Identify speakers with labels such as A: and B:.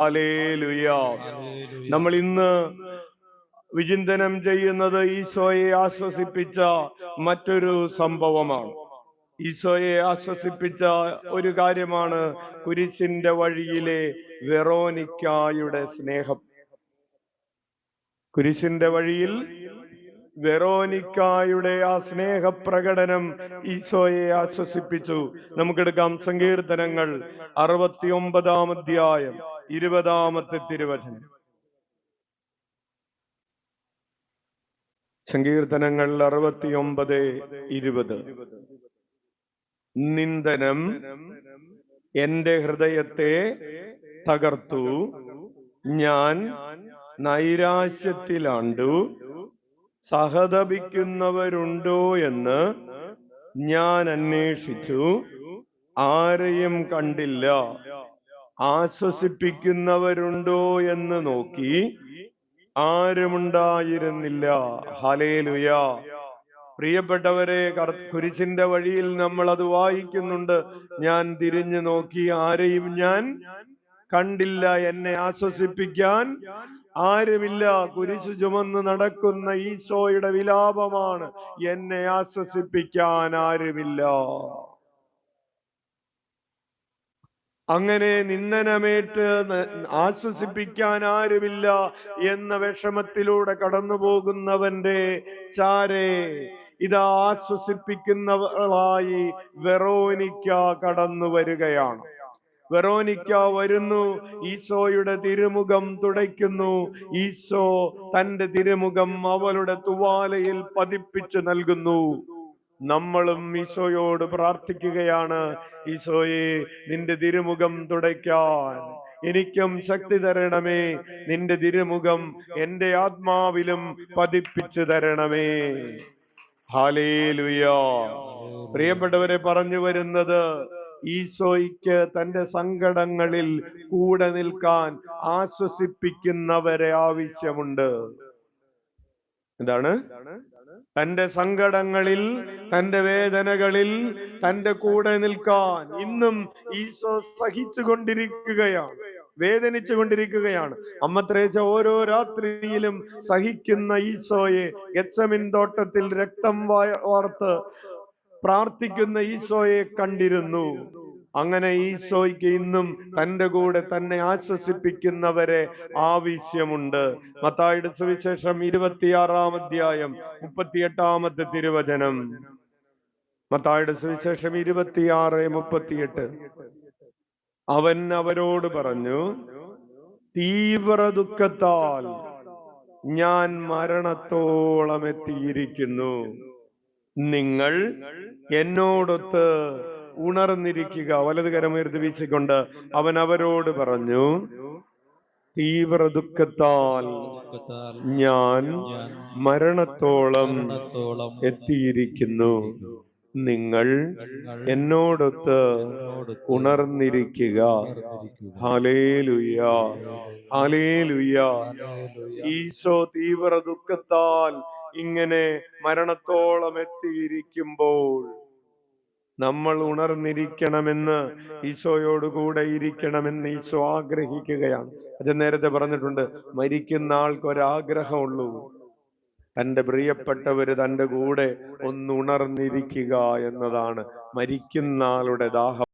A: Hallelujah. നമ്മൾ ഇന്ന് വിചിന്തനം ചെയ്യുന്നത് ഈശോയെ ആശ്വസിപ്പിച്ച മറ്റൊരു സംഭവമാണ്. ഈശോയെ ആശ്വസിപ്പിച്ച ഒരു കാര്യമാണ് കുരിശിന്റെ വഴിയിലെ വെറോനിക്കായുടെ സ്നേഹം. കുരിശിന്റെ വഴിയിൽ വെറോനിക്കായുടെ ആ സ്നേഹപ്രകടനം ഈശോയെ ആശ്വസിപ്പിച്ചു. നമുക്കെടുക്കാം സങ്കീർത്തനങ്ങൾ 69 അധ്യായം 20 തിരുവചനം. സങ്കീർത്തനങ്ങൾ 69:20. നിന്ദനം എന്റെ ഹൃദയത്തെ തകർത്തു, ഞാൻ നൈരാശ്യത്തിലാണ്ടു, സഹതപിക്കുന്നവരുണ്ടോ എന്ന് ഞാൻ അന്വേഷിച്ചു, ആരെയും കണ്ടില്ല. ആശ്വസിപ്പിക്കുന്നവരുണ്ടോ എന്ന് നോക്കി, ആരുമുണ്ടായിരുന്നില്ല. ഹല്ലേലൂയ. പ്രിയപ്പെട്ടവരെ, കുരിശിന്റെ വഴിയിൽ നമ്മൾ അത് വായിക്കുന്നുണ്ട്. ഞാൻ തിരിഞ്ഞു നോക്കി, ആരെയും ഞാൻ കണ്ടില്ല. എന്നെ ആശ്വസിപ്പിക്കാൻ ആരുമില്ല. കുരിശ് ചുമന്ന് നടക്കുന്ന ഈശോയുടെ വിലാപമാണ്, എന്നെ ആശ്വസിപ്പിക്കാൻ ആരുമില്ല. അങ്ങനെ നിന്ദനമേറ്റ് ആശ്വസിപ്പിക്കാൻ ആരുമില്ല എന്ന വിഷമത്തിലൂടെ കടന്നു പോകുന്നവന്റെ ചാരേ ഇതാ ആശ്വസിപ്പിക്കുന്നവളായി വെറോനിക്ക കടന്നു വരികയാണ്. വെറോനിക്ക വരുന്നു, ഈശോയുടെ തിരുമുഖം തുടയ്ക്കുന്നു. ഈശോ തന്റെ തിരുമുഖം അവളുടെ തുവാലയിൽ പതിപ്പിച്ചു നൽകുന്നു. നമ്മളും ഈശോയോട് പ്രാർത്ഥിക്കുകയാണ്, ഈശോയെ നിന്റെ തിരുമുഖം തുടയ്ക്കാൻ എനിക്കും ശക്തി തരണമേ. നിന്റെ തിരുമുഖം എന്റെ ആത്മാവിലും പതിപ്പിച്ചു തരണമേ. ഹല്ലേലൂയ. പ്രിയപ്പെട്ടവരെ, പറഞ്ഞു വരുന്നത്, ഈശോയ്ക്ക് തന്റെ സങ്കടങ്ങളിൽ കൂടെ നിൽക്കാൻ ആശ്വസിപ്പിക്കുന്നവരെ ആവശ്യമുണ്ട്. എന്താണ്? തന്റെ സങ്കടങ്ങളിൽ, തന്റെ വേദനകളിൽ തന്റെ കൂടെ നിൽക്കാൻ ഇന്നും ഈശോ സഹിച്ചു കൊണ്ടിരിക്കുകയാണ്, വേദനിച്ചു കൊണ്ടിരിക്കുകയാണ്. അമ്മ ത്രേസ്യ ഓരോ രാത്രിയിലും സഹിക്കുന്ന ഈശോയെ, ഗെത്സമൻ തോട്ടത്തിൽ രക്തം വാർത്ത് പ്രാർത്ഥിക്കുന്ന ഈശോയെ കണ്ടിരുന്നു. അങ്ങനെ ഈശോയ്ക്ക് ഇന്നും തന്റെ കൂടെ തന്നെ ആശ്വസിപ്പിക്കുന്നവരെ ആവശ്യമുണ്ട്. മത്തായിയുടെ സുവിശേഷം 26 അധ്യായം 38 തിരുവചനം. മത്തായിയുടെ സുവിശേഷം 26:38. അവൻ അവരോട് പറഞ്ഞു, തീവ്ര ദുഃഖത്താൽ ഞാൻ മരണത്തോളം എത്തിയിരിക്കുന്നു. നിങ്ങൾ എന്നോടൊത്ത് ഉണർന്നിരിക്കുക. വലതുകരമുയർത്തി വീശിക്കൊണ്ട് അവൻ അവരോട് പറഞ്ഞു, തീവ്ര ദുഃഖത്താൽ ഞാൻ മരണത്തോളം എത്തിയിരിക്കുന്നു. നിങ്ങൾ എന്നോടൊത്ത് ഉണർന്നിരിക്കുക. Hallelujah, hallelujah. ഈശോ തീവ്ര ദുഃഖത്താൽ ഇങ്ങനെ മരണത്തോളം എത്തിയിരിക്കുമ്പോൾ നമ്മൾ ഉണർന്നിരിക്കണമെന്ന്, ഈശോയോടുകൂടെ ഇരിക്കണമെന്ന് ഈശോ ആഗ്രഹിക്കുകയാണ്. അത് നേരത്തെ പറഞ്ഞിട്ടുണ്ട്, മരിക്കുന്ന ആൾക്കൊരാഗ്രഹമുള്ളൂ, തൻ്റെ പ്രിയപ്പെട്ടവര് തൻ്റെ കൂടെ ഒന്ന് ഉണർന്നിരിക്കുക എന്നതാണ് മരിക്കുന്ന ആളുടെ ദാഹം.